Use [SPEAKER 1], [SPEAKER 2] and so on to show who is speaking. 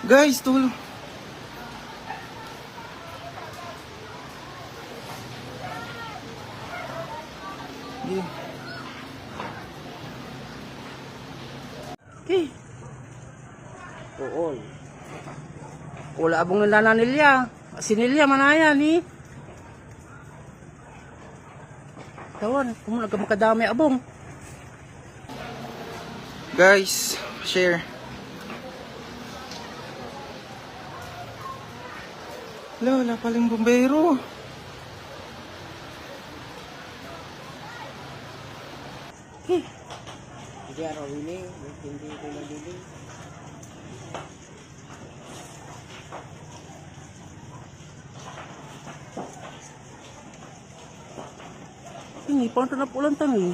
[SPEAKER 1] Guys, tulong. Yeah.
[SPEAKER 2] Okay. Oo. Wala abong nilana nilya. Sinilya manaya ni. Tawan, kung nagkamakadami abong.
[SPEAKER 1] Guys, share. Wala paling bumbero.
[SPEAKER 2] Hindi araw ini, hindi ko nabili. Ini, paano na po lang tanong?